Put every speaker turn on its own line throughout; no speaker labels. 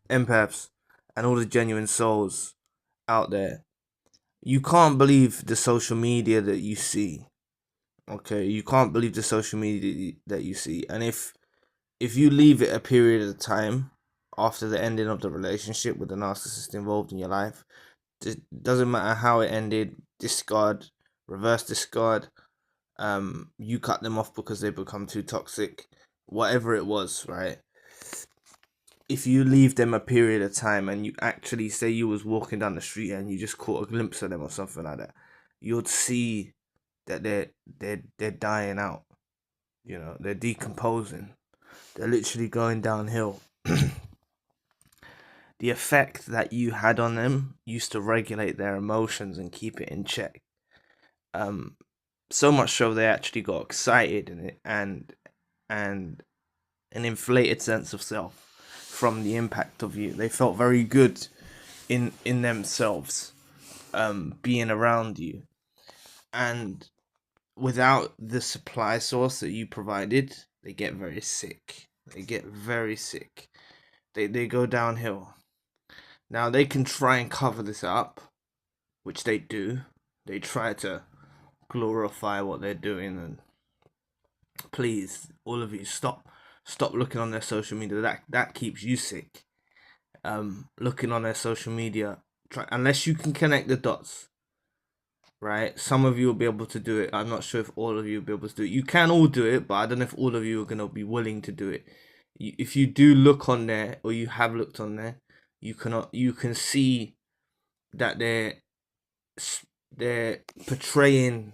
empaths, and all the genuine souls out there, you can't believe the social media that you see. Okay, you can't believe the social media that you see, and if you leave it a period of time after the ending of the relationship with the narcissist involved in your life, it doesn't matter how it ended, discard, reverse discard, you cut them off because they become too toxic, whatever it was, right? If you leave them a period of time and you actually say you was walking down the street and you just caught a glimpse of them or something like that, you'd see that they're dying out. You know, they're decomposing. They're literally going downhill. The effect that you had on them used to regulate their emotions and keep it in check. So much so they actually got excited and an inflated sense of self from the impact of you. They felt very good in themselves, being around you, and without the supply source that you provided, they get very sick. They get very sick. They go downhill. Now they can try and cover this up, which they do. They try to glorify what they're doing, and please, all of you, stop looking on their social media. That keeps you sick. Looking on their social media, unless you can connect the dots, right? Some of you will be able to do it. I'm not sure if all of you will be able to do it. You can all do it, but I don't know if all of you are gonna be willing to do it. If you do look on there, or you have looked on there, you can see that they're portraying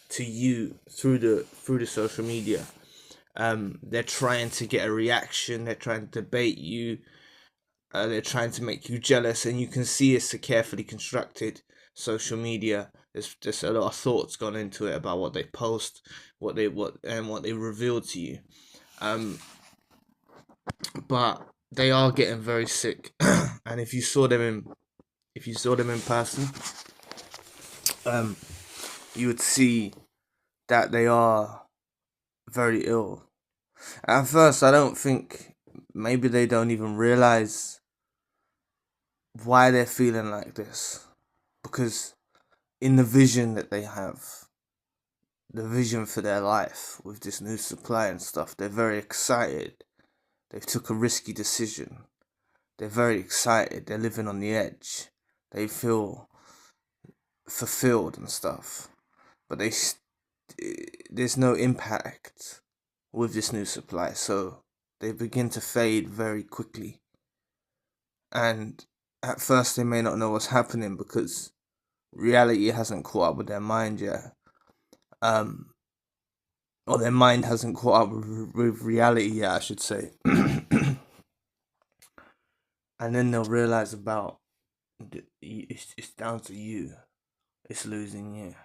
to you through the social media. They're trying to get a reaction. They're trying to debate you. They're trying to make you jealous, and you can see it's a carefully constructed social media. There's a lot of thoughts gone into it about what they post, what they reveal to you. But they are getting very sick, and if you saw them in person, you would see that they are very ill. At first, I don't think, maybe they don't even realize why they're feeling like this, because in the vision that they have, the vision for their life with this new supply and stuff, they're very excited. They've took a risky decision. They're very excited. They're living on the edge. They feel fulfilled and stuff, but there's no impact with this new supply, so they begin to fade very quickly. And at first they may not know what's happening because reality hasn't caught up with their mind yet, or their mind hasn't caught up with reality yet, I should say. And then they'll realize about it's down to you. It's losing you.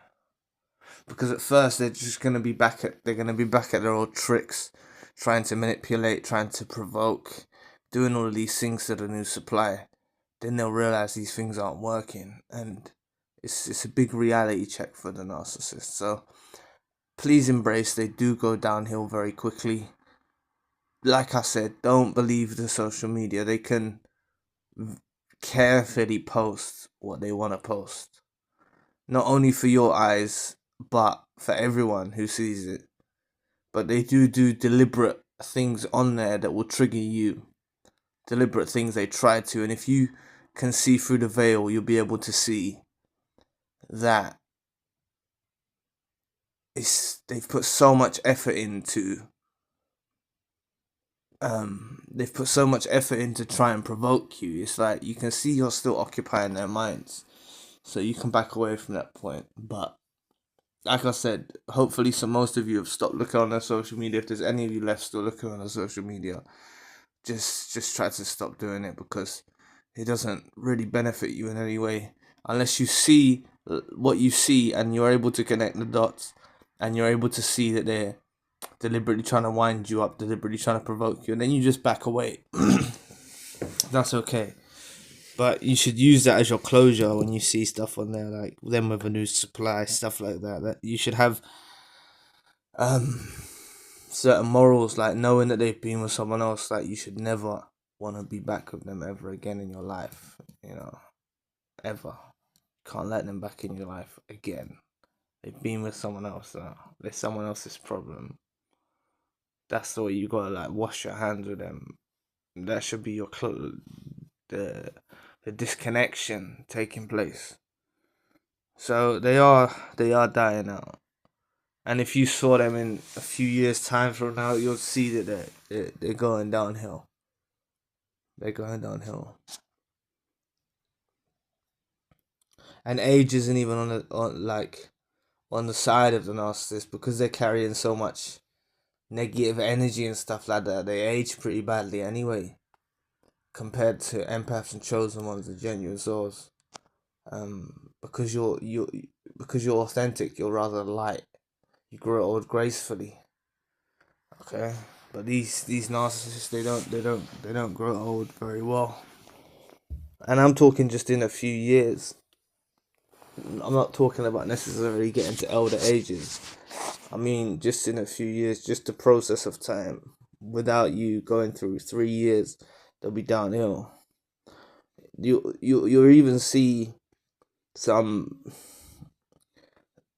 Because at first they're just gonna be back at their old tricks, trying to manipulate, trying to provoke, doing all of these things to the new supply. Then they'll realize these things aren't working, and it's a big reality check for the narcissist. So please embrace, they do go downhill very quickly. Like I said, don't believe the social media. They can carefully post what they want to post, not only for your eyes but for everyone who sees it. But they do deliberate things on there that will trigger you, deliberate things they try to, and if you can see through the veil, you'll be able to see that they've put so much effort into try and provoke you. It's like you can see you're still occupying their minds, so you can back away from that point. But like I said, hopefully most of you have stopped looking on their social media. If there's any of you left still looking on their social media, just try to stop doing it, because it doesn't really benefit you in any way unless you see what you see and you're able to connect the dots, and you're able to see that they're deliberately trying to wind you up, deliberately trying to provoke you, and then you just back away. That's okay. But you should use that as your closure when you see stuff on there, like them with a new supply, stuff like that. That you should have certain morals, like knowing that they've been with someone else. Like you should never want to be back with them ever again in your life, ever. Can't let them back in your life again. They've been with someone else now. They're someone else's problem. That's the way you gotta like wash your hands with them. That should be your the disconnection taking place. So they are dying out. And if you saw them in a few years' time from now, you'll see that they're going downhill. They're going downhill. And age isn't even on the side of the narcissist, because they're carrying so much negative energy and stuff like that. They age pretty badly anyway, compared to empaths and chosen ones, the genuine souls. Because you're authentic, you're rather light. You grow old gracefully. Okay, but these narcissists, they don't grow old very well. And I'm talking just in a few years. I'm not talking about necessarily getting to elder ages. I mean, just in a few years, just the process of time. Without you going through 3 years, they'll be downhill. You'll even see some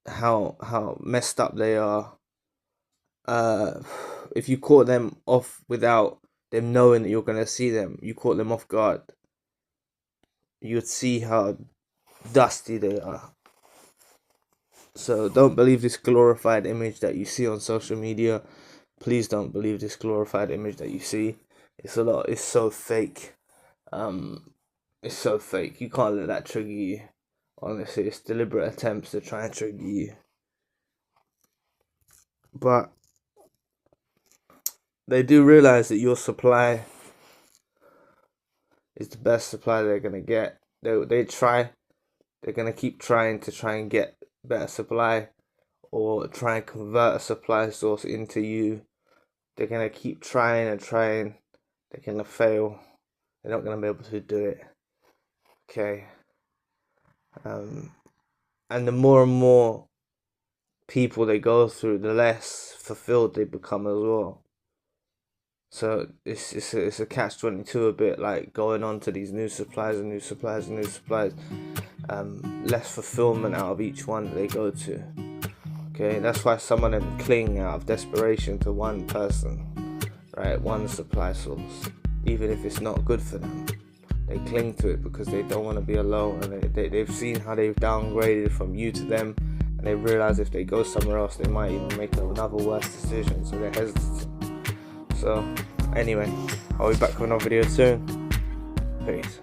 how messed up they are. If you caught them off without them knowing that you're gonna see them, you caught them off guard, you'd see how dusty they are. So don't believe this glorified image that you see on social media. Please don't believe this glorified image that you see. It's so fake. It's so fake. You can't let that trigger you. Honestly, it's deliberate attempts to try and trigger you. But they do realize that your supply is the best supply they're gonna get. They're gonna keep trying to get better supply, or try and convert a supply source into you. They're gonna keep trying and trying. They're gonna fail. They're not gonna be able to do it. Okay. And the more and more people they go through, the less fulfilled they become as well. So it's a catch-22 a bit, like going on to these new supplies and new supplies and new supplies. Less fulfillment out of each one that they go to. Okay, that's why some of them cling out of desperation to one person, right? One supply source, even if it's not good for them. They cling to it because they don't want to be alone, and they've seen how they've downgraded from you to them, and they realize if they go somewhere else, they might even make another worse decision, so they're hesitant. So, anyway, I'll be back with another video soon. Peace.